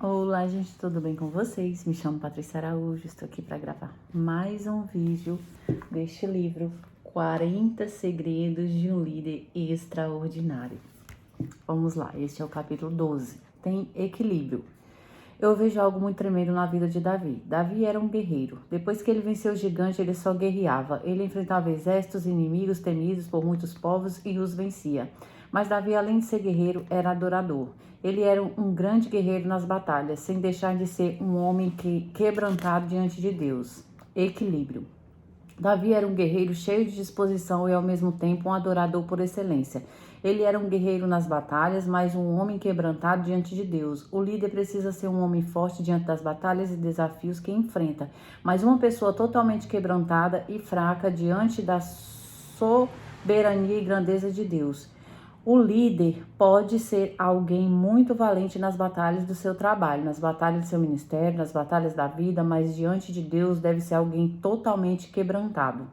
Olá, gente, tudo bem com vocês? Me chamo Patrícia Araújo, estou aqui para gravar mais um vídeo deste livro 40 Segredos de um Líder Extraordinário. Vamos lá, este é o capítulo 12. Tem equilíbrio. Eu vejo algo muito tremendo na vida de Davi. Davi era um guerreiro. Depois que ele venceu o gigante, ele só guerreava. Ele enfrentava exércitos inimigos temidos por muitos povos e os vencia. Mas Davi, além de ser guerreiro, era adorador. Ele era um grande guerreiro nas batalhas, sem deixar de ser um homem quebrantado diante de Deus. Equilíbrio. Davi era um guerreiro cheio de disposição e ao mesmo tempo um adorador por excelência. Ele era um guerreiro nas batalhas, mas um homem quebrantado diante de Deus. O líder precisa ser um homem forte diante das batalhas e desafios que enfrenta, mas uma pessoa totalmente quebrantada e fraca diante da soberania e grandeza de Deus. O líder pode ser alguém muito valente nas batalhas do seu trabalho, nas batalhas do seu ministério, nas batalhas da vida, mas diante de Deus deve ser alguém totalmente quebrantado.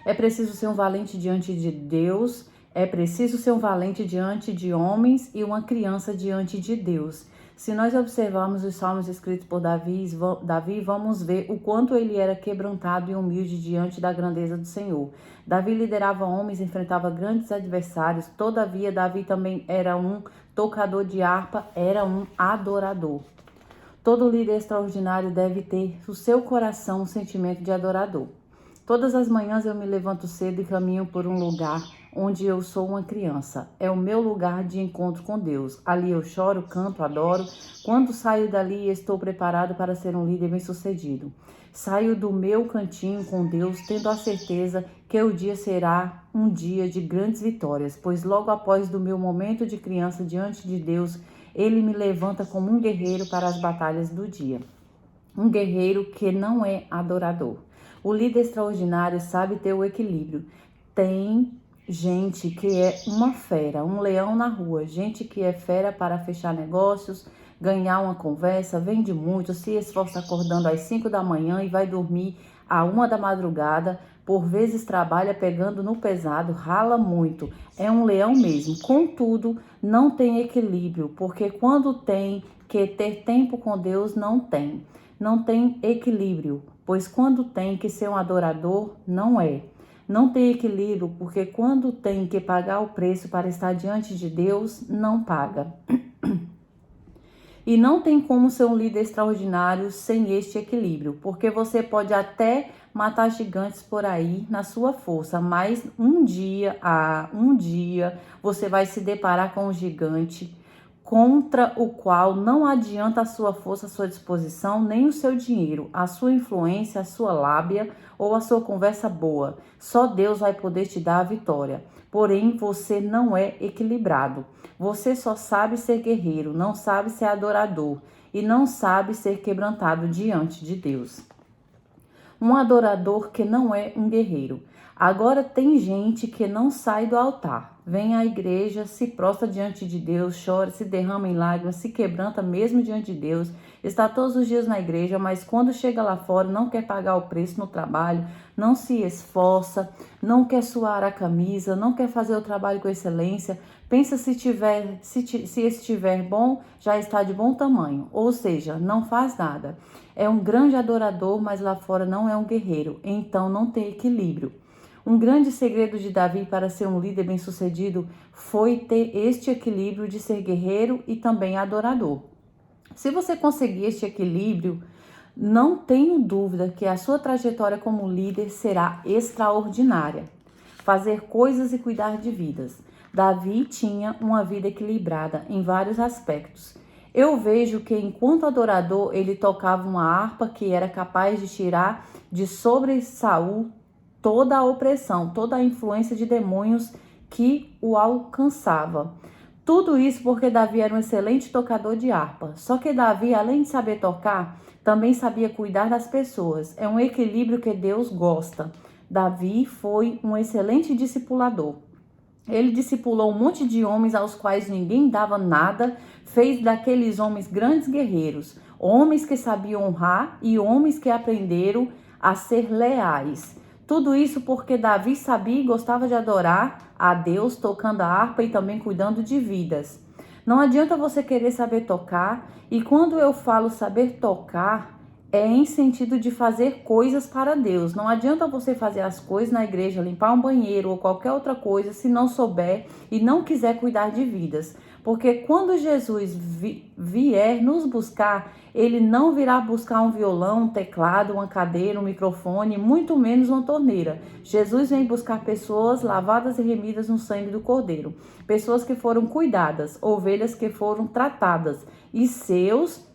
É preciso ser um valente diante de Deus, é preciso ser um valente diante de homens e uma criança diante de Deus. Se nós observarmos os salmos escritos por Davi, vamos ver o quanto ele era quebrantado e humilde diante da grandeza do Senhor. Davi liderava homens, enfrentava grandes adversários, todavia Davi também era um tocador de harpa, era um adorador. Todo líder extraordinário deve ter no seu coração um sentimento de adorador. Todas as manhãs eu me levanto cedo e caminho por um lugar onde eu sou uma criança. É o meu lugar de encontro com Deus. Ali eu choro, canto, adoro. Quando saio dali, estou preparado para ser um líder bem-sucedido. Saio do meu cantinho com Deus, tendo a certeza que o dia será um dia de grandes vitórias, pois logo após do meu momento de criança diante de Deus, Ele me levanta como um guerreiro para as batalhas do dia. Um guerreiro que não é adorador. O líder extraordinário sabe ter o equilíbrio. Tem gente que é uma fera, um leão na rua, gente que é fera para fechar negócios, ganhar uma conversa, vende muito, se esforça acordando às 5 da manhã e vai dormir à 1 da madrugada, por vezes trabalha pegando no pesado, rala muito, é um leão mesmo. Contudo, não tem equilíbrio, porque quando tem que ter tempo com Deus, não tem equilíbrio, pois quando tem que ser um adorador, não é. Não tem equilíbrio, porque quando tem que pagar o preço para estar diante de Deus, não paga. E não tem como ser um líder extraordinário sem este equilíbrio, porque você pode até matar gigantes por aí na sua força, mas um dia você vai se deparar com um gigante contra o qual não adianta a sua força, a sua disposição, nem o seu dinheiro, a sua influência, a sua lábia ou a sua conversa boa. Só Deus vai poder te dar a vitória. Porém, você não é equilibrado. Você só sabe ser guerreiro, não sabe ser adorador e não sabe ser quebrantado diante de Deus. Um adorador que não é um guerreiro. Agora tem gente que não sai do altar, vem à igreja, se prostra diante de Deus, chora, se derrama em lágrimas, se quebranta mesmo diante de Deus, está todos os dias na igreja, mas quando chega lá fora não quer pagar o preço no trabalho, não se esforça, não quer suar a camisa, não quer fazer o trabalho com excelência, pensa se estiver bom, já está de bom tamanho, ou seja, não faz nada. É um grande adorador, mas lá fora não é um guerreiro, então não tem equilíbrio. Um grande segredo de Davi para ser um líder bem-sucedido foi ter este equilíbrio de ser guerreiro e também adorador. Se você conseguir este equilíbrio, não tenho dúvida que a sua trajetória como líder será extraordinária. Fazer coisas e cuidar de vidas. Davi tinha uma vida equilibrada em vários aspectos. Eu vejo que enquanto adorador ele tocava uma harpa que era capaz de tirar de sobre Saul toda a opressão, toda a influência de demônios que o alcançava. Tudo isso porque Davi era um excelente tocador de harpa. Só que Davi, além de saber tocar, também sabia cuidar das pessoas. É um equilíbrio que Deus gosta. Davi foi um excelente discipulador. Ele discipulou um monte de homens aos quais ninguém dava nada, fez daqueles homens grandes guerreiros, homens que sabiam honrar e homens que aprenderam a ser leais. Tudo isso porque Davi sabia e gostava de adorar a Deus, tocando a harpa e também cuidando de vidas. Não adianta você querer saber tocar, e quando eu falo saber tocar, é em sentido de fazer coisas para Deus. Não adianta você fazer as coisas na igreja, limpar um banheiro ou qualquer outra coisa, se não souber e não quiser cuidar de vidas. Porque quando Jesus vier nos buscar, ele não virá buscar um violão, um teclado, uma cadeira, um microfone, muito menos uma torneira. Jesus vem buscar pessoas lavadas e remidas no sangue do Cordeiro. Pessoas que foram cuidadas, ovelhas que foram tratadas e seus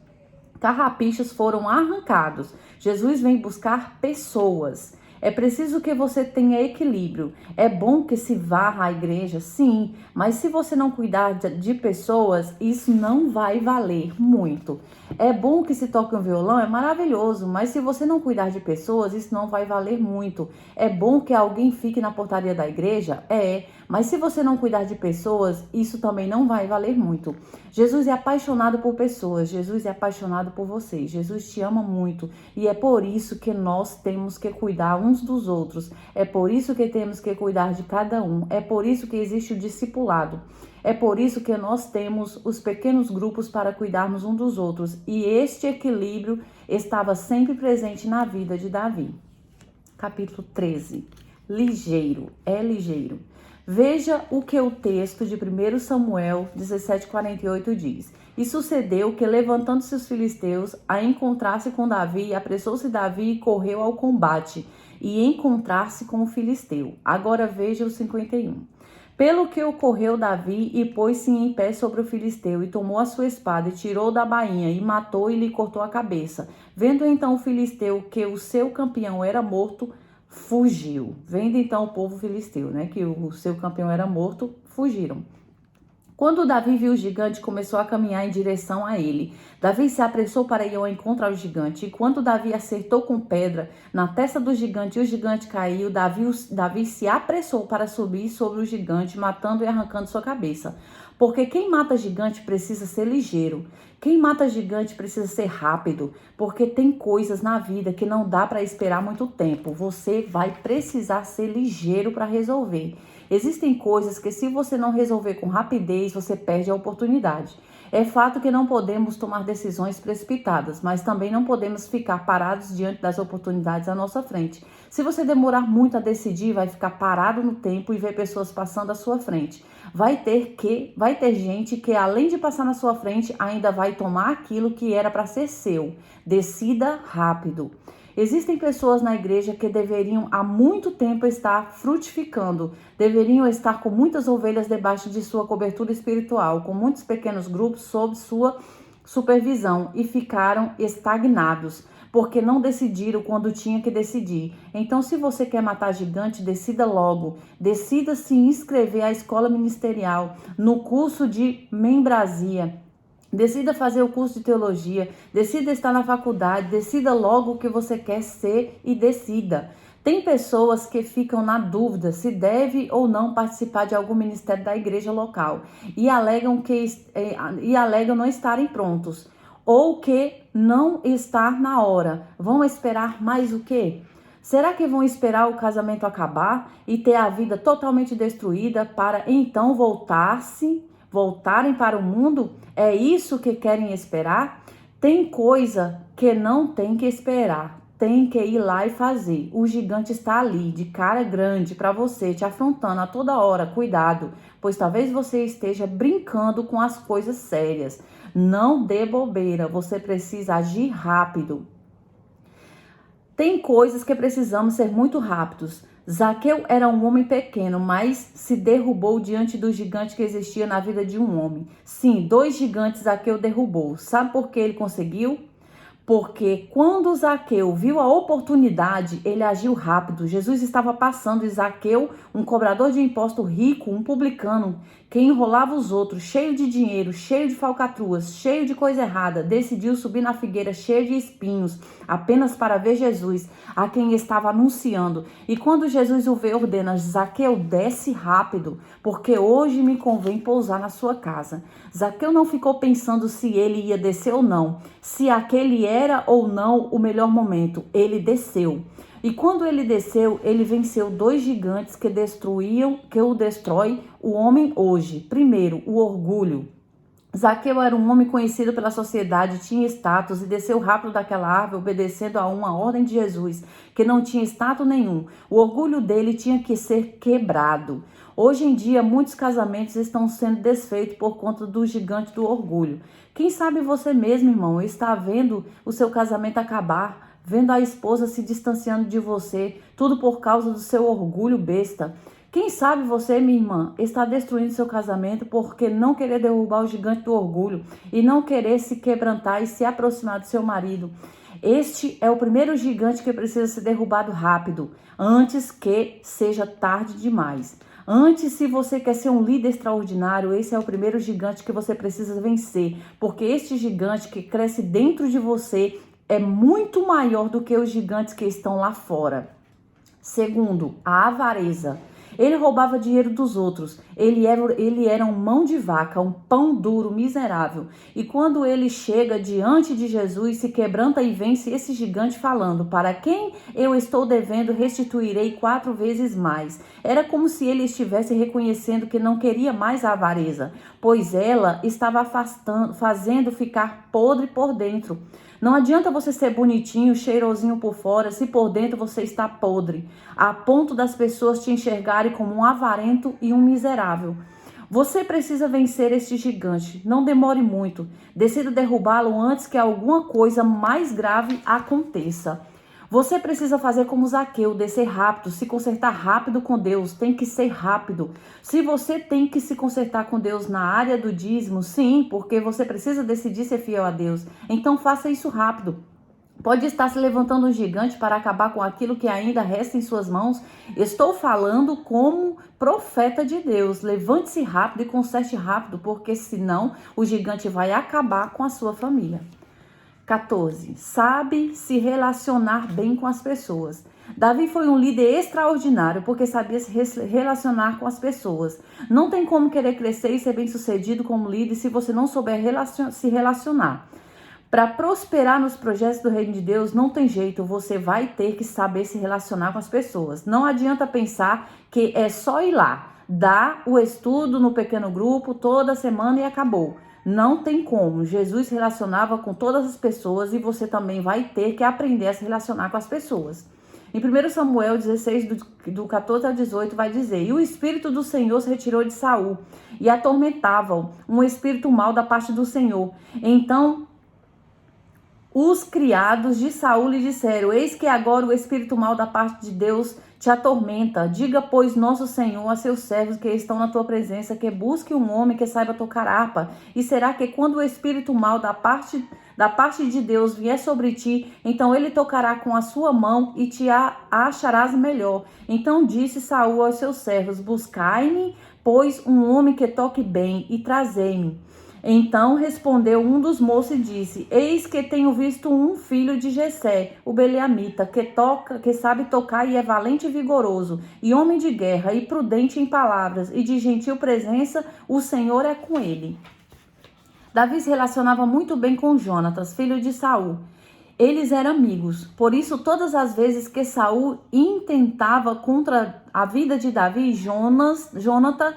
carrapichos foram arrancados. Jesus vem buscar pessoas. É preciso que você tenha equilíbrio. É bom que se vá à igreja, sim, mas se você não cuidar de pessoas, isso não vai valer muito. É bom que se toque um violão, é maravilhoso, mas se você não cuidar de pessoas, isso não vai valer muito. É bom que alguém fique na portaria da igreja? Mas se você não cuidar de pessoas, isso também não vai valer muito. Jesus é apaixonado por pessoas, Jesus é apaixonado por você, Jesus te ama muito e é por isso que nós temos que cuidar uns dos outros, é por isso que temos que cuidar de cada um, é por isso que existe o discipulado, é por isso que nós temos os pequenos grupos para cuidarmos uns dos outros e este equilíbrio estava sempre presente na vida de Davi. Capítulo 13. Ligeiro, é ligeiro. Veja o que o texto de 1 Samuel 17,48 diz. E sucedeu que, levantando-se os filisteus, a encontrar-se com Davi, apressou-se Davi e correu ao combate, e encontrar-se com o filisteu. Agora veja o 51. Pelo que ocorreu Davi e pôs-se em pé sobre o filisteu, e tomou a sua espada, e tirou da bainha, e matou e lhe cortou a cabeça. Vendo então o filisteu que o seu campeão era morto, fugiu. Vendo então o povo filisteu, que o seu campeão era morto, fugiram. Quando Davi viu o gigante, começou a caminhar em direção a ele. Davi se apressou para ir ao encontro ao gigante. E quando Davi acertou com pedra na testa do gigante e o gigante caiu, Davi se apressou para subir sobre o gigante, matando e arrancando sua cabeça. Porque quem mata gigante precisa ser ligeiro. Quem mata gigante precisa ser rápido, porque tem coisas na vida que não dá para esperar muito tempo. Você vai precisar ser ligeiro para resolver. Existem coisas que se você não resolver com rapidez, você perde a oportunidade. É fato que não podemos tomar decisões precipitadas, mas também não podemos ficar parados diante das oportunidades à nossa frente. Se você demorar muito a decidir, vai ficar parado no tempo e ver pessoas passando à sua frente. Vai ter gente que, além de passar na sua frente, ainda vai tomar aquilo que era para ser seu. Decida rápido. Existem pessoas na igreja que deveriam há muito tempo estar frutificando, deveriam estar com muitas ovelhas debaixo de sua cobertura espiritual, com muitos pequenos grupos sob sua supervisão e ficaram estagnados, porque não decidiram quando tinha que decidir. Então, se você quer matar gigante, decida logo. Decida se inscrever à escola ministerial, no curso de membrasia. Decida fazer o curso de teologia, decida estar na faculdade, decida logo o que você quer ser e decida. Tem pessoas que ficam na dúvida se deve ou não participar de algum ministério da igreja local e alegam não estarem prontos ou que não está na hora. Vão esperar mais o quê? Será que vão esperar o casamento acabar e ter a vida totalmente destruída para então voltarem para o mundo? É isso que querem esperar? Tem coisa que não tem que esperar. Tem que ir lá e fazer. O gigante está ali, de cara grande, para você, te afrontando a toda hora. Cuidado, pois talvez você esteja brincando com as coisas sérias. Não dê bobeira, você precisa agir rápido. Tem coisas que precisamos ser muito rápidos. Zaqueu era um homem pequeno, mas se derrubou diante do gigante que existia na vida de um homem. Sim, 2 gigantes Zaqueu derrubou. Sabe por que ele conseguiu? Porque quando Zaqueu viu a oportunidade, ele agiu rápido. Jesus estava passando e Zaqueu, um cobrador de imposto rico, um publicano, que enrolava os outros, cheio de dinheiro, cheio de falcatruas, cheio de coisa errada, decidiu subir na figueira cheio de espinhos, apenas para ver Jesus, a quem estava anunciando. E quando Jesus o vê, ordena: Zaqueu, desce rápido, porque hoje me convém pousar na sua casa. Zaqueu não ficou pensando se ele ia descer ou não, se aquele era ou não o melhor momento. Ele desceu. E quando ele desceu, ele venceu 2 gigantes que o destrói o homem hoje. Primeiro, o orgulho. Zaqueu era um homem conhecido pela sociedade, tinha status e desceu rápido daquela árvore, obedecendo a uma ordem de Jesus, que não tinha status nenhum. O orgulho dele tinha que ser quebrado. Hoje em dia, muitos casamentos estão sendo desfeitos por conta do gigante do orgulho. Quem sabe você mesmo, irmão, está vendo o seu casamento acabar, vendo a esposa se distanciando de você, tudo por causa do seu orgulho besta. Quem sabe você, minha irmã, está destruindo seu casamento porque não querer derrubar o gigante do orgulho e não querer se quebrantar e se aproximar do seu marido. Este é o primeiro gigante que precisa ser derrubado rápido, antes que seja tarde demais. Antes, se você quer ser um líder extraordinário, esse é o primeiro gigante que você precisa vencer, porque este gigante que cresce dentro de você é muito maior do que os gigantes que estão lá fora. Segundo, a avareza. Ele roubava dinheiro dos outros. Ele era um mão de vaca, um pão duro, miserável. E quando ele chega diante de Jesus, se quebranta e vence esse gigante falando: para quem eu estou devendo, restituirei 4 vezes mais. Era como se ele estivesse reconhecendo que não queria mais a avareza, pois ela estava fazendo ficar podre por dentro. Não adianta você ser bonitinho, cheirosinho por fora, se por dentro você está podre, a ponto das pessoas te enxergarem como um avarento e um miserável. Você precisa vencer este gigante. Não demore muito. Decida derrubá-lo antes que alguma coisa mais grave aconteça. Você precisa fazer como Zaqueu, descer rápido, se consertar rápido com Deus, tem que ser rápido. Se você tem que se consertar com Deus na área do dízimo, sim, porque você precisa decidir ser fiel a Deus, então faça isso rápido. Pode estar se levantando um gigante para acabar com aquilo que ainda resta em suas mãos. Estou falando como profeta de Deus. Levante-se rápido e conserte rápido, porque senão o gigante vai acabar com a sua família. 14. Sabe se relacionar bem com as pessoas. Davi foi um líder extraordinário porque sabia se relacionar com as pessoas. Não tem como querer crescer e ser bem-sucedido como líder se você não souber se relacionar. Para prosperar nos projetos do reino de Deus, não tem jeito, você vai ter que saber se relacionar com as pessoas. Não adianta pensar que é só ir lá, dar o estudo no pequeno grupo toda semana e acabou. Não tem como. Jesus se relacionava com todas as pessoas e você também vai ter que aprender a se relacionar com as pessoas. Em 1 Samuel 16, do 14 a 18, vai dizer: e o Espírito do Senhor se retirou de Saul e atormentava-o, um espírito mau da parte do Senhor. Então os criados de Saul lhe disseram: eis que agora o espírito mau da parte de Deus te atormenta. Diga, pois, nosso Senhor a seus servos que estão na tua presença, que busque um homem que saiba tocar harpa. E será que quando o espírito mau da parte de Deus vier sobre ti, então ele tocará com a sua mão e te acharás melhor. Então disse Saul aos seus servos: buscai-me, pois, um homem que toque bem, e trazei-me. Então respondeu um dos moços e disse: eis que tenho visto um filho de Jessé, o Beleamita, que sabe tocar e é valente e vigoroso, e homem de guerra, e prudente em palavras, e de gentil presença, o Senhor é com ele. Davi se relacionava muito bem com Jonatas, filho de Saul. Eles eram amigos, por isso todas as vezes que Saul intentava contra a vida de Davi, Jonatan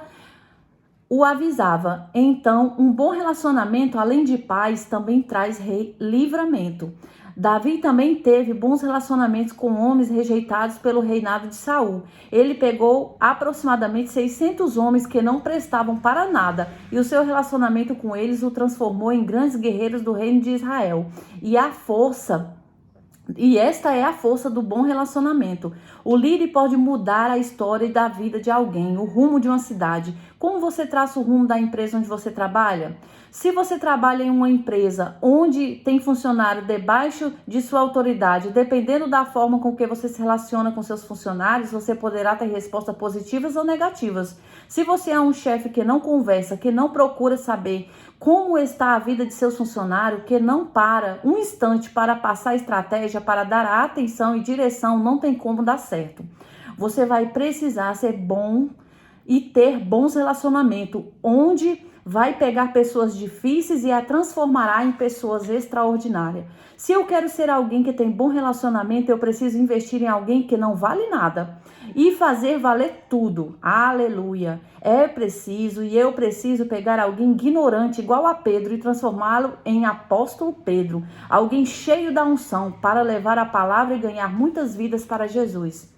o avisava. Então, um bom relacionamento, além de paz, também traz livramento. Davi também teve bons relacionamentos com homens rejeitados pelo reinado de Saul. Ele pegou aproximadamente 600 homens que não prestavam para nada, e o seu relacionamento com eles o transformou em grandes guerreiros do reino de Israel. E esta é a força do bom relacionamento. O líder pode mudar a história da vida de alguém, o rumo de uma cidade. Como você traça o rumo da empresa onde você trabalha? Se você trabalha em uma empresa onde tem funcionário debaixo de sua autoridade, dependendo da forma com que você se relaciona com seus funcionários, você poderá ter respostas positivas ou negativas. Se você é um chefe que não conversa, que não procura saber como está a vida de seus funcionários, que não para um instante para passar estratégia, para dar atenção e direção, não tem como dar certo. Você vai precisar ser bom e ter bons relacionamentos, onde vai pegar pessoas difíceis e a transformará em pessoas extraordinárias. Se eu quero ser alguém que tem bom relacionamento, eu preciso investir em alguém que não vale nada. e fazer valer tudo. Aleluia! Eu preciso pegar alguém ignorante igual a Pedro e transformá-lo em apóstolo Pedro, alguém cheio da unção para levar a palavra e ganhar muitas vidas para Jesus.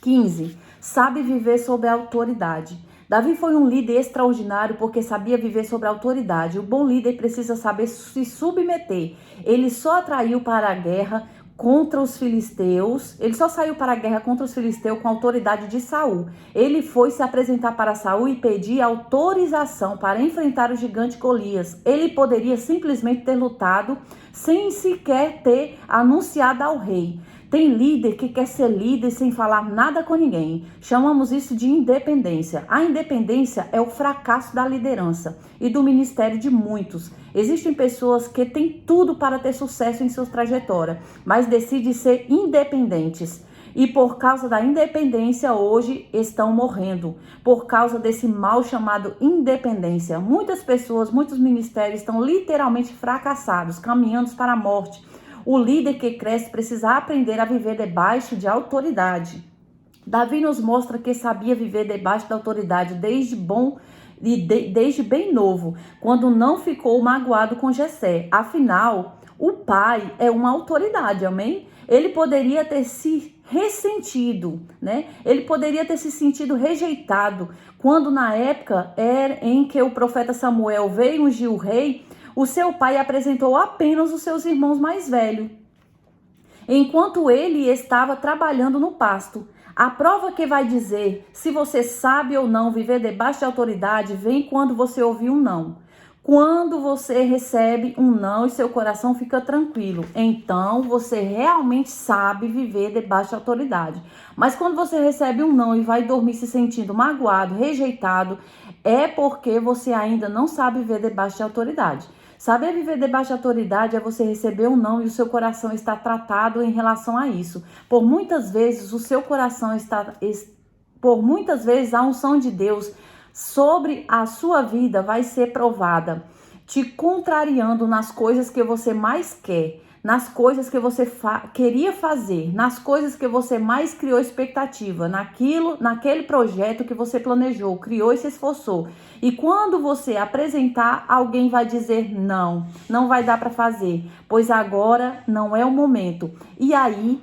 15. Sabe viver sob a autoridade. Davi foi um líder extraordinário porque sabia viver sob a autoridade. O bom líder precisa saber se submeter. Ele só atraiu para a guerra contra os filisteus. Ele só saiu para a guerra contra os filisteus com a autoridade de Saul. Ele foi se apresentar para Saul e pedir autorização para enfrentar o gigante Golias. Ele poderia simplesmente ter lutado sem sequer ter anunciado ao rei. Tem líder que quer ser líder sem falar nada com ninguém. Chamamos isso de independência. A independência é o fracasso da liderança e do ministério de muitos. Existem pessoas que têm tudo para ter sucesso em sua trajetória, mas decidem ser independentes. E por causa da independência, hoje estão morrendo. Por causa desse mal chamado independência. Muitas pessoas, muitos ministérios estão literalmente fracassados, caminhando para a morte. O líder que cresce precisa aprender a viver debaixo de autoridade. Davi nos mostra que sabia viver debaixo da autoridade desde bem novo, quando não ficou magoado com Jessé. Afinal, o pai é uma autoridade, amém? Ele poderia ter se ressentido, né? Ele poderia ter se sentido rejeitado quando na época em que o profeta Samuel veio ungir o rei. O seu pai apresentou apenas os seus irmãos mais velhos, enquanto ele estava trabalhando no pasto. A prova que vai dizer se você sabe ou não viver debaixo de autoridade vem quando você ouvir um não. Quando você recebe um não e seu coração fica tranquilo, então você realmente sabe viver debaixo de autoridade. Mas quando você recebe um não e vai dormir se sentindo magoado, rejeitado, é porque você ainda não sabe viver debaixo de autoridade. Saber viver debaixo de autoridade é você receber um não e o seu coração está tratado em relação a isso. Por muitas vezes a unção de Deus sobre a sua vida vai ser provada, te contrariando nas coisas que você mais quer, nas coisas que você queria fazer, nas coisas que você mais criou expectativa, naquele projeto que você planejou, criou e se esforçou. E quando você apresentar, alguém vai dizer não, não vai dar para fazer, pois agora não é o momento. E aí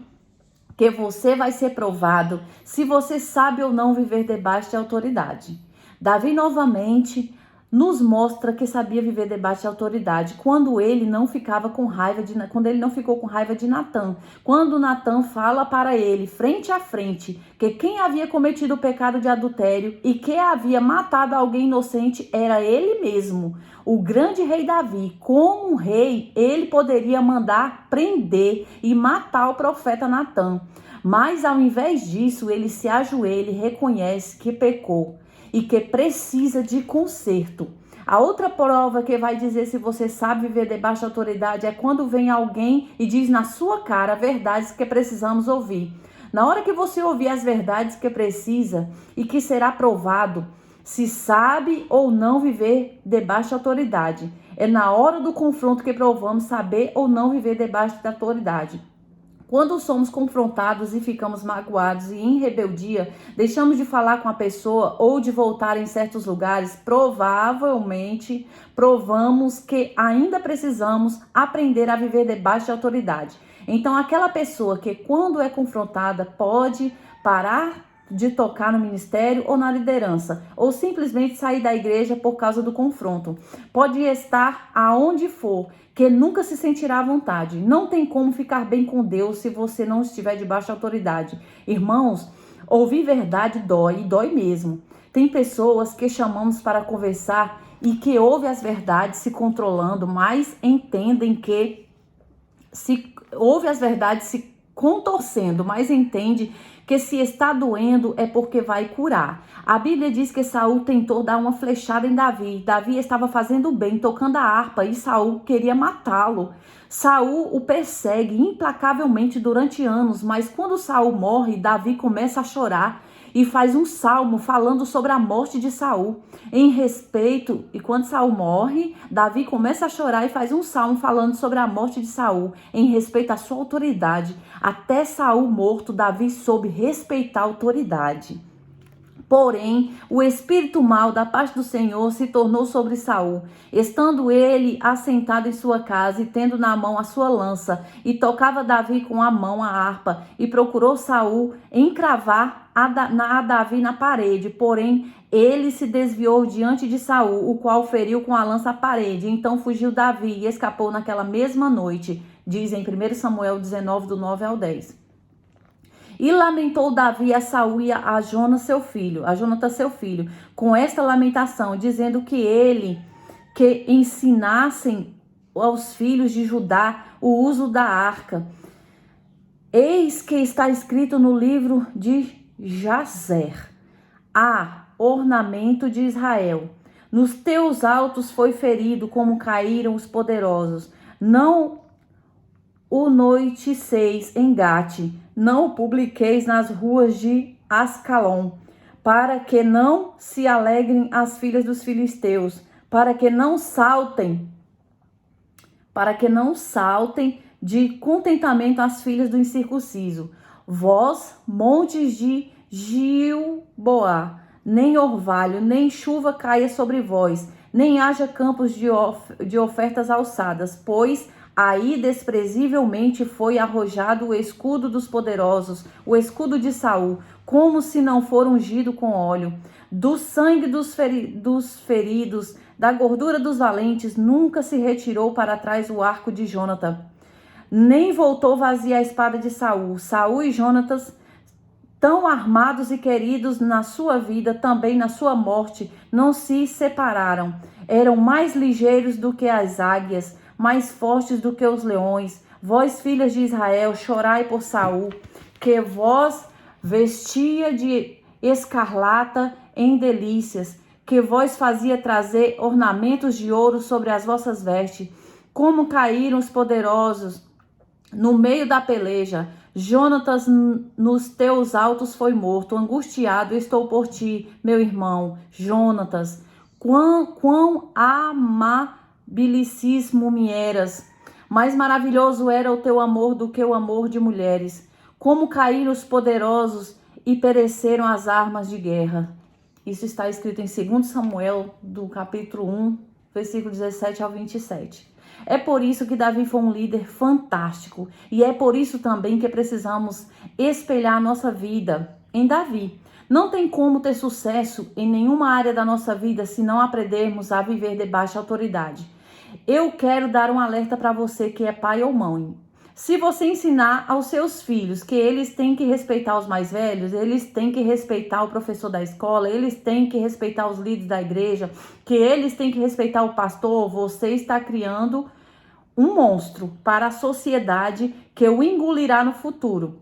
que você vai ser provado se você sabe ou não viver debaixo de autoridade. Davi novamente nos mostra que sabia viver debaixo de autoridade quando ele não ficou com raiva de Natã. Quando Natã fala para ele, frente a frente, que quem havia cometido o pecado de adultério e que havia matado alguém inocente era ele mesmo, o grande rei Davi. Como um rei, ele poderia mandar prender e matar o profeta Natã. Mas ao invés disso, ele se ajoelha e reconhece que pecou e que precisa de conserto. A outra prova que vai dizer se você sabe viver debaixo de autoridade é quando vem alguém e diz na sua cara verdades que precisamos ouvir. Na hora que você ouvir as verdades que precisa e que será provado, se sabe ou não viver debaixo de autoridade. É na hora do confronto que provamos saber ou não viver debaixo da autoridade. Quando somos confrontados e ficamos magoados e em rebeldia, deixamos de falar com a pessoa ou de voltar em certos lugares, provavelmente provamos que ainda precisamos aprender a viver debaixo de autoridade. Então, aquela pessoa que quando é confrontada pode parar de tocar no ministério ou na liderança, ou simplesmente sair da igreja por causa do confronto. Pode estar aonde for, que nunca se sentirá à vontade. Não tem como ficar bem com Deus se você não estiver debaixo de autoridade. Irmãos, ouvir verdade dói, e dói mesmo. Tem pessoas que chamamos para conversar e que ouvem as verdades se controlando, mas entendem que ouve as verdades se contorcendo, mas entende que se está doendo é porque vai curar. A Bíblia diz que Saul tentou dar uma flechada em Davi. Davi estava fazendo bem, tocando a harpa, e Saul queria matá-lo. Saul o persegue implacavelmente durante anos, mas quando Saul morre, Davi começa a chorar e faz um salmo falando sobre a morte de Saul. Em respeito, e quando Saul morre, Davi começa a chorar e faz um salmo falando sobre a morte de Saul, em respeito à sua autoridade. Até Saul morto, Davi soube respeitar a autoridade. Porém, o espírito mau da parte do Senhor se tornou sobre Saul, estando ele assentado em sua casa e tendo na mão a sua lança, e tocava Davi com a mão a harpa, e procurou Saul encravar a Davi na parede, porém ele se desviou diante de Saul, o qual feriu com a lança a parede. Então fugiu Davi e escapou naquela mesma noite, diz em 1 Samuel 19, do 9 ao 10. E lamentou Davi a Saul e a Jonatã seu filho, com esta lamentação, dizendo que ensinassem aos filhos de Judá o uso da arca. Eis que está escrito no livro de Jazer: ornamento de Israel. Nos teus altos foi ferido, como caíram os poderosos. Não o noiticeis em Gate, não o publiqueis nas ruas de Ascalon, para que não se alegrem as filhas dos filisteus, para que não saltem de contentamento as filhas do incircunciso. Vós, montes de Gilboá, nem orvalho, nem chuva caia sobre vós, nem haja campos de ofertas alçadas, pois aí desprezivelmente foi arrojado o escudo dos poderosos, o escudo de Saul, como se não for ungido com óleo. Do sangue dos feridos, da gordura dos valentes, nunca se retirou para trás o arco de Jonatã, nem voltou vazia a espada de Saul. Saul e Jonatas, tão armados e queridos na sua vida, também na sua morte, não se separaram. Eram mais ligeiros do que as águias, mais fortes do que os leões. Vós, filhas de Israel, chorai por Saul, que vós vestia de escarlata em delícias, que vós fazia trazer ornamentos de ouro sobre as vossas vestes. Como caíram os poderosos no meio da peleja. Jonatas nos teus altos foi morto. Angustiado estou por ti, meu irmão Jonatas. Quão amabilissimo me eras. Mais maravilhoso era o teu amor do que o amor de mulheres. Como caíram os poderosos e pereceram as armas de guerra. Isso está escrito em 2 Samuel, do capítulo 1, versículo 17 ao 27. É por isso que Davi foi um líder fantástico. E é por isso também que precisamos espelhar a nossa vida em Davi. Não tem como ter sucesso em nenhuma área da nossa vida se não aprendermos a viver debaixo de autoridade. Eu quero dar um alerta para você que é pai ou mãe. Se você ensinar aos seus filhos que eles têm que respeitar os mais velhos, eles têm que respeitar o professor da escola, eles têm que respeitar os líderes da igreja, que eles têm que respeitar o pastor, você está criando um monstro para a sociedade que o engolirá no futuro.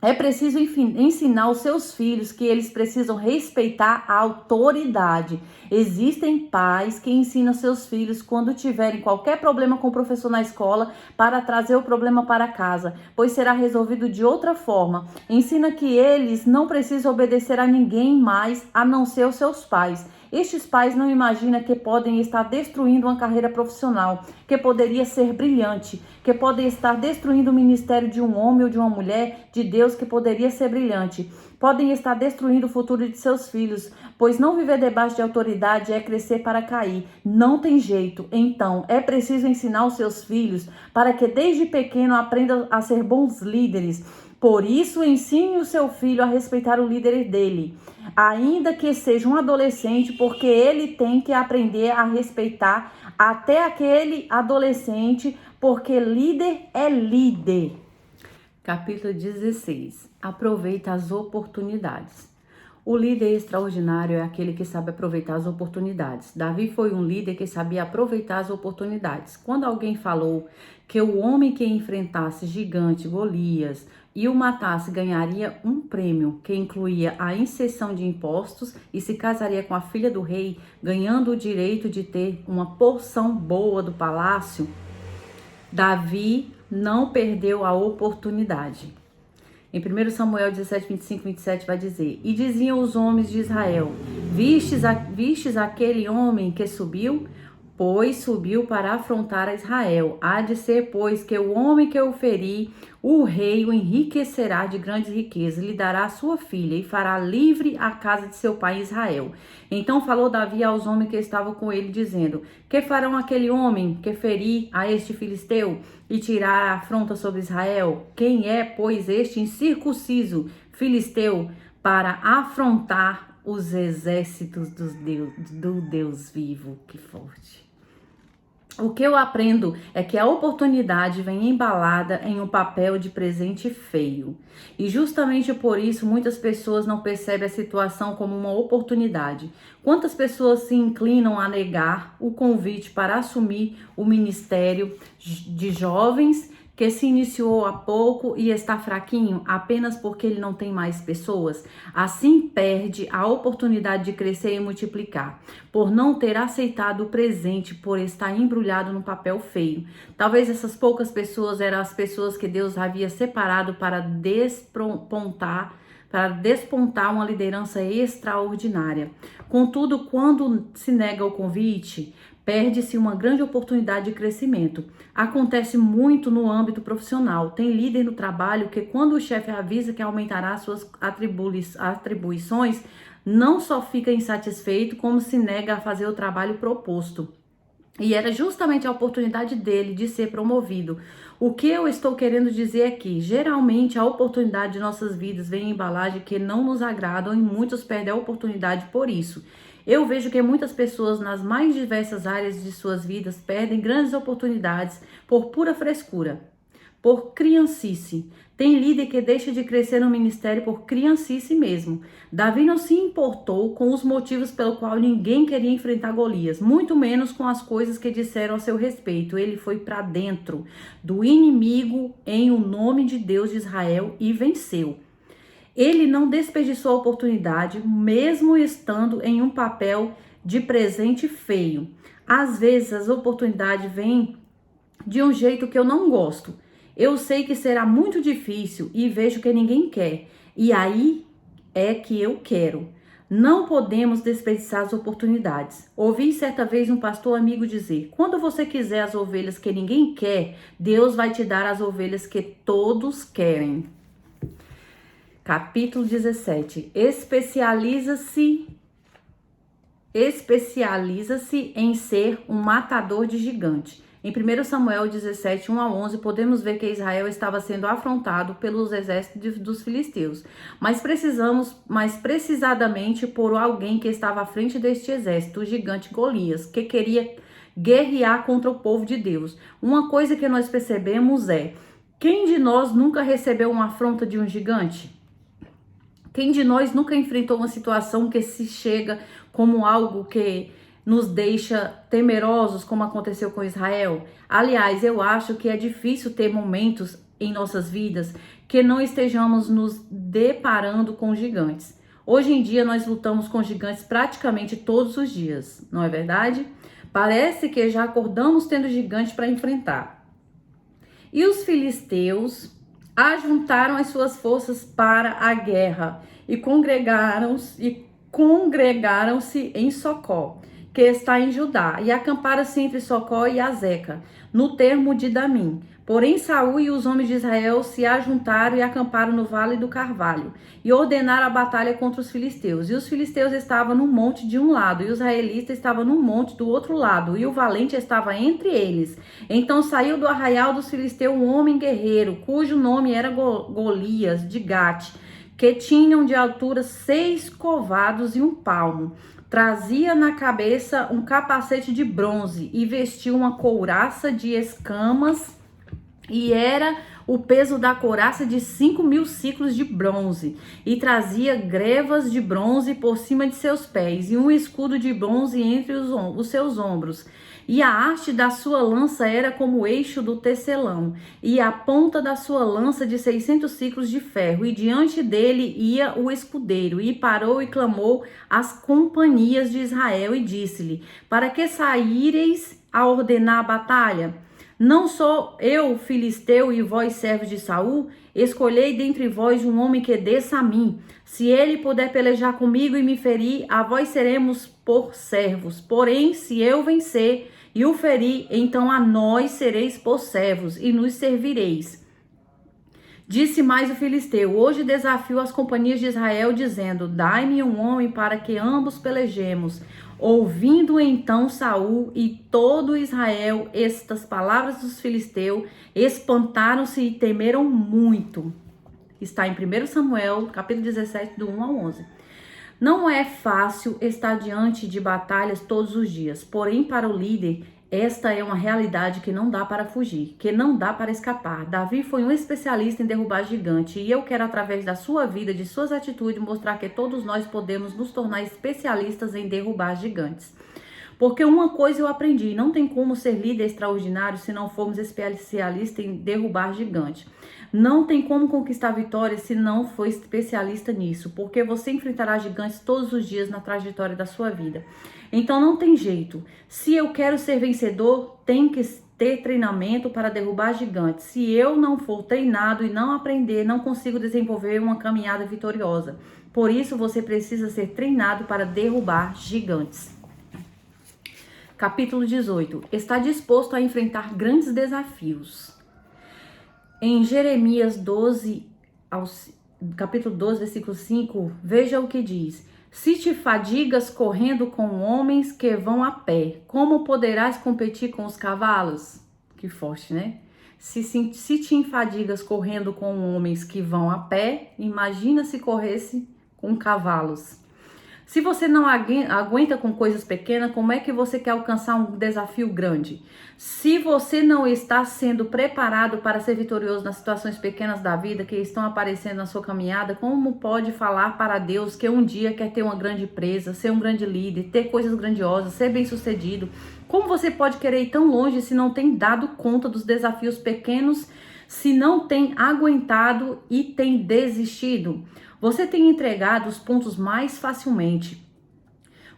É preciso ensinar aos seus filhos que eles precisam respeitar a autoridade. Existem pais que ensinam seus filhos quando tiverem qualquer problema com o professor na escola para trazer o problema para casa, pois será resolvido de outra forma. Ensina que eles não precisam obedecer a ninguém mais a não ser os seus pais. Estes pais não imaginam que podem estar destruindo uma carreira profissional, que poderia ser brilhante, que podem estar destruindo o ministério de um homem ou de uma mulher de Deus que poderia ser brilhante. Podem estar destruindo o futuro de seus filhos, pois não viver debaixo de autoridade é crescer para cair. Não tem jeito. Então, é preciso ensinar os seus filhos para que desde pequeno aprendam a ser bons líderes. Por isso, ensine o seu filho a respeitar o líder dele, ainda que seja um adolescente, porque ele tem que aprender a respeitar até aquele adolescente, porque líder é líder. Capítulo 16. Aproveita as oportunidades. O líder extraordinário é aquele que sabe aproveitar as oportunidades. Davi foi um líder que sabia aproveitar as oportunidades. Quando alguém falou que o homem que enfrentasse gigante Golias e o matasse ganharia um prêmio que incluía a isenção de impostos e se casaria com a filha do rei, ganhando o direito de ter uma porção boa do palácio, Davi não perdeu a oportunidade. Em 1 Samuel 17, 25, 27 vai dizer: E diziam os homens de Israel: Vistes aquele homem que subiu? Pois subiu para afrontar a Israel. Há de ser, pois, que o homem que o feri, o rei o enriquecerá de grandes riquezas, lhe dará sua filha e fará livre a casa de seu pai Israel. Então falou Davi aos homens que estavam com ele, dizendo: Que farão aquele homem que ferir a este filisteu e tirar a afronta sobre Israel? Quem é, pois, este incircunciso filisteu para afrontar os exércitos do Deus vivo? Que forte! O que eu aprendo é que a oportunidade vem embalada em um papel de presente feio. E justamente por isso muitas pessoas não percebem a situação como uma oportunidade. Quantas pessoas se inclinam a negar o convite para assumir o ministério de jovens que se iniciou há pouco e está fraquinho apenas porque ele não tem mais pessoas? Assim perde a oportunidade de crescer e multiplicar, por não ter aceitado o presente, por estar embrulhado no papel feio. Talvez essas poucas pessoas eram as pessoas que Deus havia separado para despontar uma liderança extraordinária. Contudo, quando se nega o convite, perde-se uma grande oportunidade de crescimento. Acontece muito no âmbito profissional. Tem líder no trabalho que, quando o chefe avisa que aumentará suas atribuições, não só fica insatisfeito, como se nega a fazer o trabalho proposto. E era justamente a oportunidade dele de ser promovido. O que eu estou querendo dizer é que, geralmente, a oportunidade de nossas vidas vem em embalagem que não nos agradam e muitos perdem a oportunidade por isso. Eu vejo que muitas pessoas nas mais diversas áreas de suas vidas perdem grandes oportunidades por pura frescura, por criancice. Tem líder que deixa de crescer no ministério por criancice mesmo. Davi não se importou com os motivos pelo qual ninguém queria enfrentar Golias, muito menos com as coisas que disseram a seu respeito. Ele foi para dentro do inimigo em o nome de Deus de Israel e venceu. Ele não desperdiçou a oportunidade, mesmo estando em um papel de presente feio. Às vezes as oportunidades vêm de um jeito que eu não gosto. Eu sei que será muito difícil e vejo que ninguém quer. E aí é que eu quero. Não podemos desperdiçar as oportunidades. Ouvi certa vez um pastor amigo dizer: quando você quiser as ovelhas que ninguém quer, Deus vai te dar as ovelhas que todos querem. Capítulo 17. Especializa-se em ser um matador de gigante. Em 1 Samuel 17, 1 a 11, podemos ver que Israel estava sendo afrontado pelos exércitos dos filisteus. Mas precisadamente por alguém que estava à frente deste exército, o gigante Golias, que queria guerrear contra o povo de Deus. Uma coisa que nós percebemos é: quem de nós nunca recebeu uma afronta de um gigante? Quem de nós nunca enfrentou uma situação que se chega como algo que nos deixa temerosos, como aconteceu com Israel? Aliás, eu acho que é difícil ter momentos em nossas vidas que não estejamos nos deparando com gigantes. Hoje em dia nós lutamos com gigantes praticamente todos os dias, não é verdade? Parece que já acordamos tendo gigantes para enfrentar. E os filisteus ajuntaram as suas forças para a guerra e congregaram-se em Socó, que está em Judá, e acamparam-se entre Socó e Azeca, no termo de Damim. Porém, Saul e os homens de Israel se ajuntaram e acamparam no Vale do Carvalho, e ordenaram a batalha contra os filisteus. E os filisteus estavam num monte de um lado, e os israelitas estavam num monte do outro lado, e o valente estava entre eles. Então saiu do arraial dos filisteus um homem guerreiro, cujo nome era Golias, de Gate, que tinham de altura 6 covados e 1 palmo. Trazia na cabeça um capacete de bronze e vestiu uma couraça de escamas, e era o peso da couraça de 5.000 ciclos de bronze, e trazia grevas de bronze por cima de seus pés, e um escudo de bronze entre os seus ombros. E a haste da sua lança era como o eixo do tecelão, e a ponta da sua lança de 600 ciclos de ferro, e diante dele ia o escudeiro, e parou e clamou às companhias de Israel, e disse-lhe: para que saíreis a ordenar a batalha? Não sou eu filisteu e vós servos de Saul? Escolhei dentre vós um homem que desça a mim. Se ele puder pelejar comigo e me ferir, a vós seremos por servos. Porém, se eu vencer e o ferir, então a nós sereis por servos e nos servireis. Disse mais o filisteu: hoje desafio as companhias de Israel, dizendo: dai-me um homem para que ambos pelejemos. Ouvindo então Saul e todo Israel estas palavras dos filisteus, espantaram-se e temeram muito. Está em 1 Samuel, capítulo 17, do 1 ao 11. Não é fácil estar diante de batalhas todos os dias, porém para o líder, esta é uma realidade que não dá para fugir, que não dá para escapar. Davi foi um especialista em derrubar gigante e eu quero, através da sua vida, de suas atitudes, mostrar que todos nós podemos nos tornar especialistas em derrubar gigantes. Porque uma coisa eu aprendi, não tem como ser líder extraordinário se não formos especialistas em derrubar gigante. Não tem como conquistar vitória se não for especialista nisso, porque você enfrentará gigantes todos os dias na trajetória da sua vida. Então não tem jeito. Se eu quero ser vencedor, tem que ter treinamento para derrubar gigantes. Se eu não for treinado e não aprender, não consigo desenvolver uma caminhada vitoriosa. Por isso você precisa ser treinado para derrubar gigantes. Capítulo 18. Está disposto a enfrentar grandes desafios. Em Jeremias 12, capítulo 12, versículo 5, veja o que diz. Se te fadigas correndo com homens que vão a pé, como poderás competir com os cavalos? Que forte, né? Se te enfadigas correndo com homens que vão a pé, imagina se corresse com cavalos. Se você não aguenta com coisas pequenas, como é que você quer alcançar um desafio grande? Se você não está sendo preparado para ser vitorioso nas situações pequenas da vida que estão aparecendo na sua caminhada, como pode falar para Deus que um dia quer ter uma grande empresa, ser um grande líder, ter coisas grandiosas, ser bem-sucedido? Como você pode querer ir tão longe se não tem dado conta dos desafios pequenos, se não tem aguentado e tem desistido? Você tem entregado os pontos mais facilmente.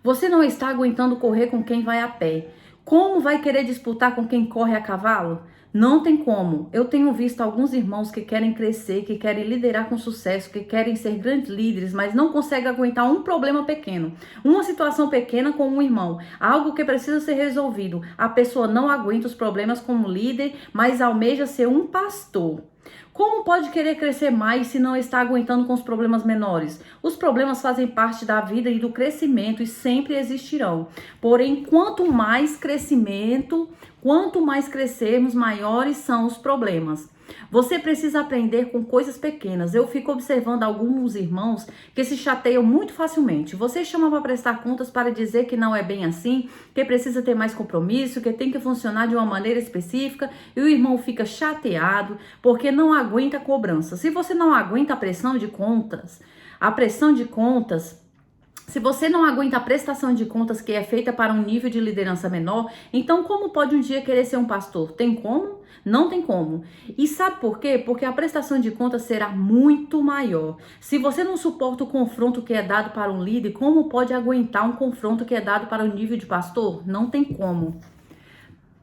Você não está aguentando correr com quem vai a pé. Como vai querer disputar com quem corre a cavalo? Não tem como. Eu tenho visto alguns irmãos que querem crescer, que querem liderar com sucesso, que querem ser grandes líderes, mas não conseguem aguentar um problema pequeno. Uma situação pequena com um irmão. Algo que precisa ser resolvido. A pessoa não aguenta os problemas como líder, mas almeja ser um pastor. Como pode querer crescer mais se não está aguentando com os problemas menores? Os problemas fazem parte da vida e do crescimento e sempre existirão. Porém, quanto mais crescermos, maiores são os problemas. Você precisa aprender com coisas pequenas. Eu fico observando alguns irmãos que se chateiam muito facilmente. Você chama para prestar contas para dizer que não é bem assim, que precisa ter mais compromisso, que tem que funcionar de uma maneira específica e o irmão fica chateado porque não aguenta a cobrança. Se você não aguenta a pressão de contas, se você não aguenta a prestação de contas que é feita para um nível de liderança menor, então como pode um dia querer ser um pastor? Tem como? Não tem como. E sabe por quê? Porque a prestação de contas será muito maior. Se você não suporta o confronto que é dado para um líder, como pode aguentar um confronto que é dado para o nível de pastor? Não tem como.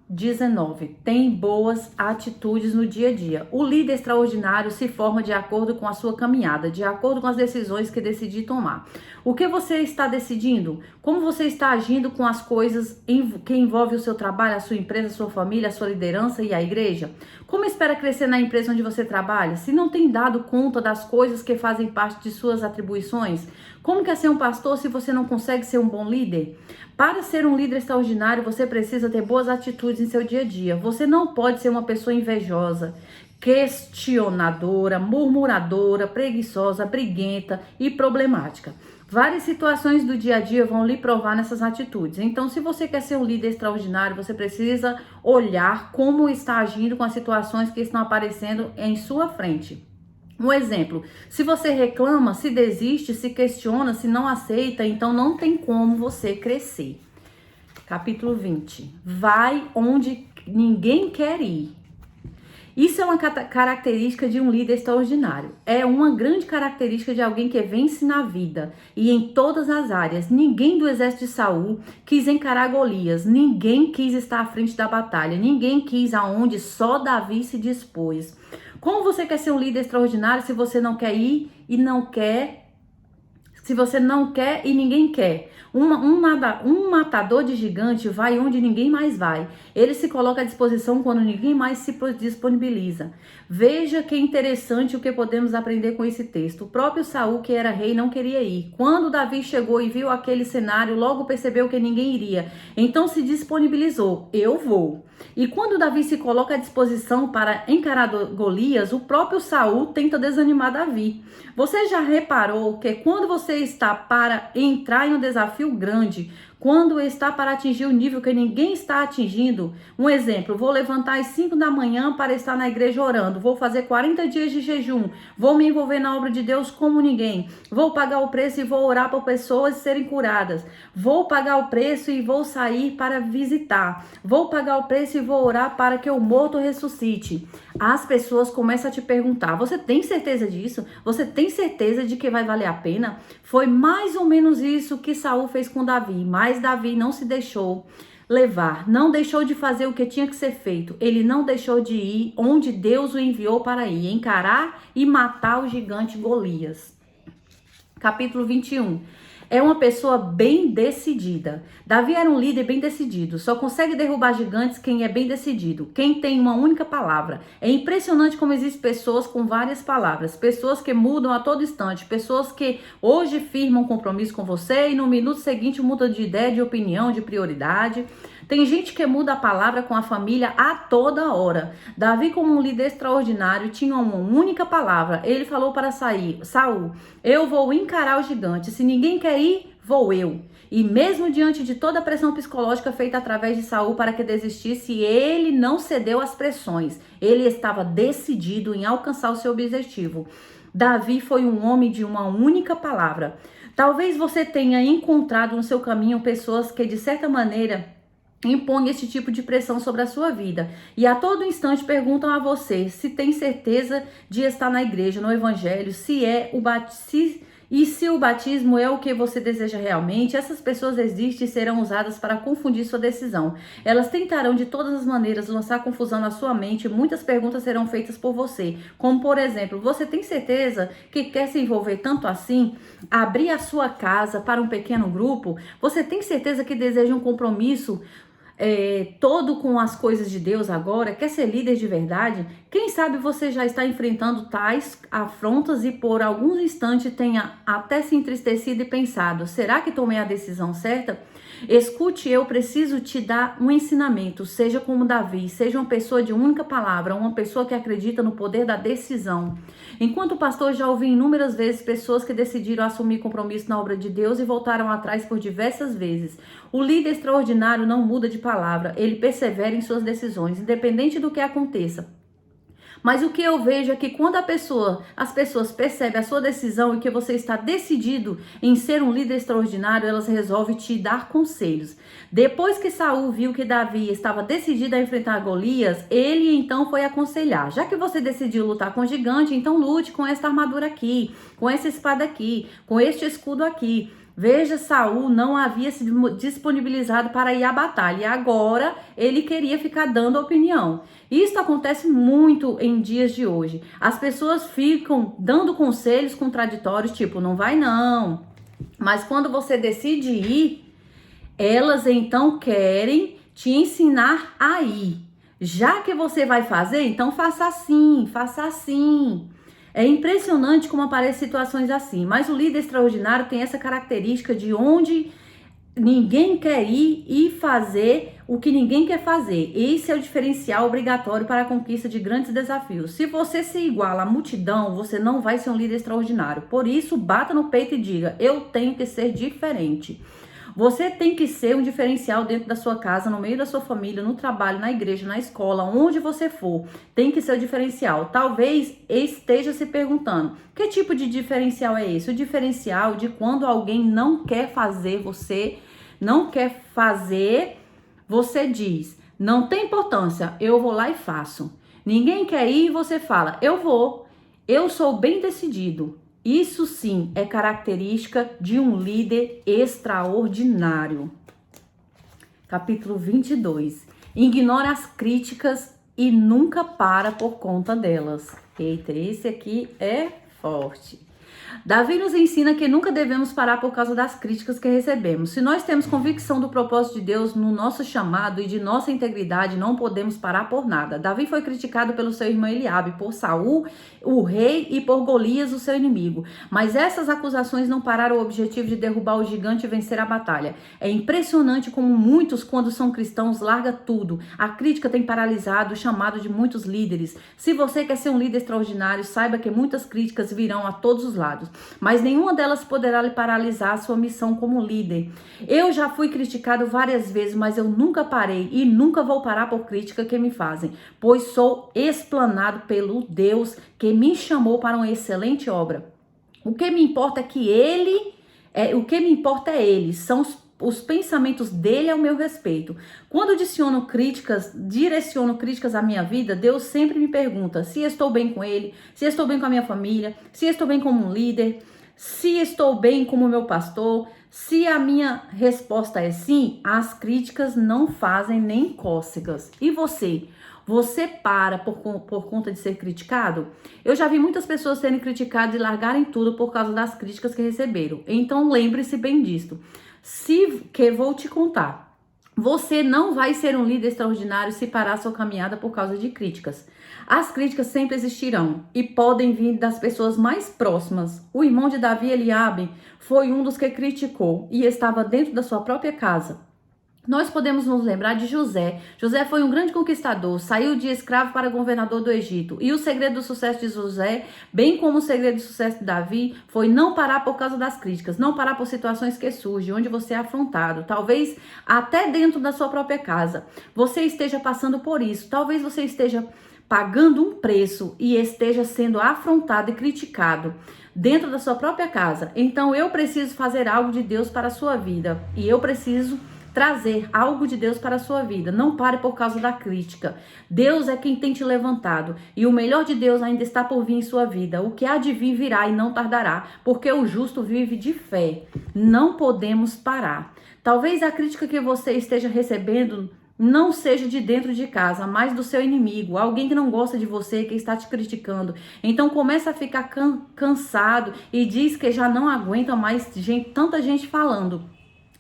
19. Tem boas atitudes no dia a dia. O líder extraordinário se forma de acordo com a sua caminhada, de acordo com as decisões que decidir tomar. O que você está decidindo? Como você está agindo com as coisas que envolvem o seu trabalho, a sua empresa, a sua família, a sua liderança e a igreja? Como espera crescer na empresa onde você trabalha? Se não tem dado conta das coisas que fazem parte de suas atribuições? Como quer ser um pastor se você não consegue ser um bom líder? Para ser um líder extraordinário, você precisa ter boas atitudes em seu dia a dia. Você não pode ser uma pessoa invejosa, questionadora, murmuradora, preguiçosa, briguenta e problemática. Várias situações do dia a dia vão lhe provar nessas atitudes. Então, se você quer ser um líder extraordinário, você precisa olhar como está agindo com as situações que estão aparecendo em sua frente. Um exemplo, se você reclama, se desiste, se questiona, se não aceita, então não tem como você crescer. Capítulo 20. Vai onde ninguém quer ir. Isso é uma característica de um líder extraordinário. É uma grande característica de alguém que vence na vida e em todas as áreas. Ninguém do exército de Saul quis encarar Golias. Ninguém quis estar à frente da batalha. Ninguém quis aonde só Davi se dispôs. Como você quer ser um líder extraordinário se você não quer ir e não quer? Se você não quer e ninguém quer. Um matador de gigante vai onde ninguém mais vai. Ele se coloca à disposição quando ninguém mais se disponibiliza. Veja que interessante o que podemos aprender com esse texto. O próprio Saul, que era rei, não queria ir. Quando Davi chegou e viu aquele cenário, logo percebeu que ninguém iria. Então se disponibilizou. Eu vou. E quando Davi se coloca à disposição para encarar Golias, o próprio Saul tenta desanimar Davi. Você já reparou que quando você está para entrar em um desafio grande, quando está para atingir o nível que ninguém está atingindo, um exemplo, vou levantar às 5 da manhã para estar na igreja orando, vou fazer 40 dias de jejum, vou me envolver na obra de Deus como ninguém, vou pagar o preço e vou orar por pessoas serem curadas, vou pagar o preço e vou sair para visitar, vou pagar o preço e vou orar para que o morto ressuscite. As pessoas começam a te perguntar, você tem certeza disso? Você tem certeza de que vai valer a pena? Foi mais ou menos isso que Saul fez com Davi, mas Davi não se deixou levar, não deixou de fazer o que tinha que ser feito. Ele não deixou de ir onde Deus o enviou para ir, encarar e matar o gigante Golias. Capítulo 21. É uma pessoa bem decidida. Davi era um líder bem decidido. Só consegue derrubar gigantes quem é bem decidido, quem tem uma única palavra. É impressionante como existem pessoas com várias palavras, pessoas que mudam a todo instante, pessoas que hoje firmam compromisso com você e no minuto seguinte mudam de ideia, de opinião, de prioridade. Tem gente que muda a palavra com a família a toda hora. Davi, como um líder extraordinário, tinha uma única palavra. Ele falou para Saul, eu vou encarar o gigante. Se ninguém quer ir, vou eu. E mesmo diante de toda a pressão psicológica feita através de Saul para que desistisse, ele não cedeu às pressões. Ele estava decidido em alcançar o seu objetivo. Davi foi um homem de uma única palavra. Talvez você tenha encontrado no seu caminho pessoas que, de certa maneira, impõe esse tipo de pressão sobre a sua vida e a todo instante perguntam a você se tem certeza de estar na igreja, no evangelho, se o batismo é o que você deseja realmente. Essas pessoas existem e serão usadas para confundir sua decisão. Elas tentarão de todas as maneiras lançar confusão na sua mente. Muitas perguntas serão feitas por você, como por exemplo, você tem certeza que quer se envolver tanto assim? Abrir a sua casa para um pequeno grupo? Você tem certeza que deseja um compromisso todo com as coisas de Deus agora? Quer ser líder de verdade? Quem sabe você já está enfrentando tais afrontas e por alguns instantes tenha até se entristecido e pensado, será que tomei a decisão certa? Escute, eu preciso te dar um ensinamento, seja como Davi, seja uma pessoa de única palavra, uma pessoa que acredita no poder da decisão. Enquanto pastor, já ouvi inúmeras vezes pessoas que decidiram assumir compromisso na obra de Deus e voltaram atrás por diversas vezes. O líder extraordinário não muda de palavra, ele persevera em suas decisões, independente do que aconteça. Mas o que eu vejo é que quando as pessoas percebem a sua decisão e que você está decidido em ser um líder extraordinário, elas resolvem te dar conselhos. Depois que Saul viu que Davi estava decidido a enfrentar Golias, ele então foi aconselhar. Já que você decidiu lutar com o gigante, então lute com esta armadura aqui, com essa espada aqui, com este escudo aqui. Veja, Saul não havia se disponibilizado para ir à batalha e agora ele queria ficar dando opinião. Isso acontece muito em dias de hoje. As pessoas ficam dando conselhos contraditórios, tipo, não vai não. Mas quando você decide ir, elas então querem te ensinar a ir. Já que você vai fazer, então faça assim, faça assim. É impressionante como aparecem situações assim, mas o líder extraordinário tem essa característica de onde ninguém quer ir e fazer o que ninguém quer fazer. Esse é o diferencial obrigatório para a conquista de grandes desafios. Se você se iguala à multidão, você não vai ser um líder extraordinário. Por isso, bata no peito e diga, eu tenho que ser diferente. Você tem que ser um diferencial dentro da sua casa, no meio da sua família, no trabalho, na igreja, na escola, onde você for. Tem que ser o diferencial. Talvez esteja se perguntando, que tipo de diferencial é esse? O diferencial de quando alguém não quer fazer, você diz, não tem importância, eu vou lá e faço. Ninguém quer ir e você fala, eu vou. Eu sou bem decidido. Isso sim é característica de um líder extraordinário. Capítulo 22. Ignora as críticas e nunca para por conta delas. Eita, esse aqui é forte. Davi nos ensina que nunca devemos parar por causa das críticas que recebemos. Se nós temos convicção do propósito de Deus no nosso chamado e de nossa integridade, não podemos parar por nada. Davi foi criticado pelo seu irmão Eliabe, por Saul, o rei, e por Golias, o seu inimigo. Mas essas acusações não pararam o objetivo de derrubar o gigante e vencer a batalha. É impressionante como muitos, quando são cristãos, largam tudo. A crítica tem paralisado o chamado de muitos líderes. Se você quer ser um líder extraordinário, saiba que muitas críticas virão a todos os lados, mas nenhuma delas poderá lhe paralisar a sua missão como líder. Eu já fui criticado várias vezes, mas eu nunca parei e nunca vou parar por crítica que me fazem, pois sou explanado pelo Deus que me chamou para uma excelente obra. O que me importa é ele, são os pensamentos dele ao meu respeito. Quando direciono críticas à minha vida, Deus sempre me pergunta se estou bem com ele, se estou bem com a minha família, se estou bem como um líder, se estou bem como meu pastor. Se a minha resposta é sim, as críticas não fazem nem cócegas. E você? Você para por conta de ser criticado? Eu já vi muitas pessoas serem criticadas e largarem tudo por causa das críticas que receberam. Então lembre-se bem disto. Que vou te contar. Você não vai ser um líder extraordinário se parar sua caminhada por causa de críticas. As críticas sempre existirão e podem vir das pessoas mais próximas. O irmão de Davi, Eliabe, foi um dos que criticou e estava dentro da sua própria casa. Nós podemos nos lembrar de José. José foi um grande conquistador, saiu de escravo para governador do Egito. E o segredo do sucesso de José, bem como o segredo do sucesso de Davi, foi não parar por causa das críticas, não parar por situações que surgem, onde você é afrontado, talvez até dentro da sua própria casa. Você esteja passando por isso, talvez você esteja pagando um preço e esteja sendo afrontado e criticado dentro da sua própria casa. Então eu preciso fazer algo de Deus para a sua vida e eu preciso trazer algo de Deus para a sua vida. Não pare por causa da crítica. Deus é quem tem te levantado e o melhor de Deus ainda está por vir em sua vida. O que há de vir virá e não tardará, porque o justo vive de fé. Não podemos parar. Talvez a crítica que você esteja recebendo não seja de dentro de casa, mas do seu inimigo, alguém que não gosta de você, que está te criticando. Então começa a ficar cansado e diz que já não aguenta mais tanta gente falando.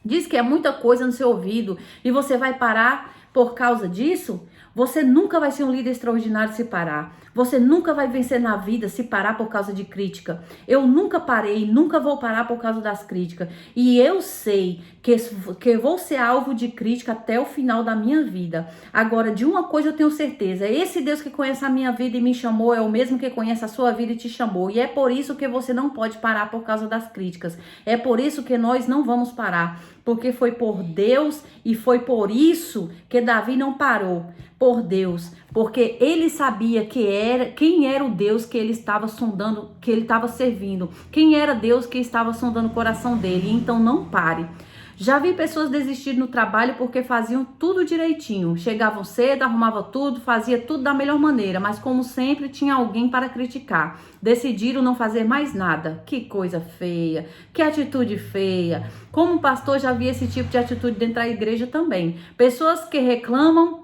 Diz que é muita coisa no seu ouvido e você vai parar por causa disso? Você nunca vai ser um líder extraordinário se parar. Você nunca vai vencer na vida se parar por causa de crítica. Eu nunca parei, nunca vou parar por causa das críticas. E eu sei que vou ser alvo de crítica até o final da minha vida. Agora, de uma coisa eu tenho certeza. Esse Deus que conhece a minha vida e me chamou é o mesmo que conhece a sua vida e te chamou. E é por isso que você não pode parar por causa das críticas. É por isso que nós não vamos parar. Porque foi por Deus e foi por isso que Davi não parou. Por Deus, porque ele sabia quem era o Deus que ele estava sondando, que ele estava servindo, quem era Deus que estava sondando o coração dele. Então não pare. Já vi pessoas desistir no trabalho porque faziam tudo direitinho, chegavam cedo, arrumavam tudo, fazia tudo da melhor maneira, mas como sempre tinha alguém para criticar. Decidiram não fazer mais nada. Que coisa feia, que atitude feia. Como pastor já vi esse tipo de atitude dentro da igreja também. Pessoas que reclamam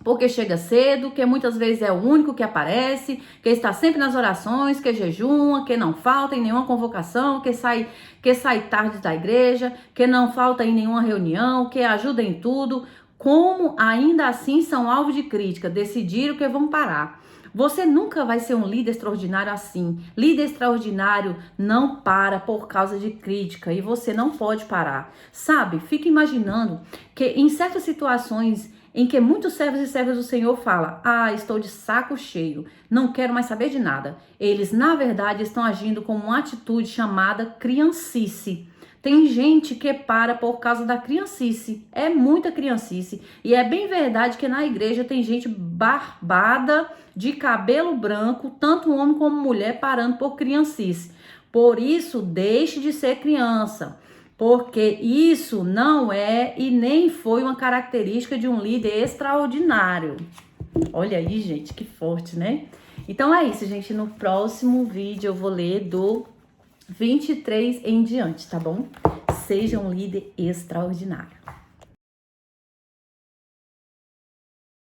porque chega cedo, que muitas vezes é o único que aparece, que está sempre nas orações, que jejuma, que não falta em nenhuma convocação, que sai tarde da igreja, que não falta em nenhuma reunião, que ajuda em tudo. Como ainda assim são alvo de crítica, decidiram que vão parar. Você nunca vai ser um líder extraordinário assim. Líder extraordinário não para por causa de crítica e você não pode parar. Sabe, fica imaginando que em certas situações em que muitos servos e servas do Senhor falam: estou de saco cheio, não quero mais saber de nada. Eles, na verdade, estão agindo com uma atitude chamada criancice. Tem gente que para por causa da criancice, é muita criancice. E é bem verdade que na igreja tem gente barbada, de cabelo branco, tanto homem como mulher, parando por criancice. Por isso, deixe de ser criança. Porque isso não é e nem foi uma característica de um líder extraordinário. Olha aí, gente, que forte, né? Então é isso, gente. No próximo vídeo eu vou ler do 23 em diante, tá bom? Seja um líder extraordinário.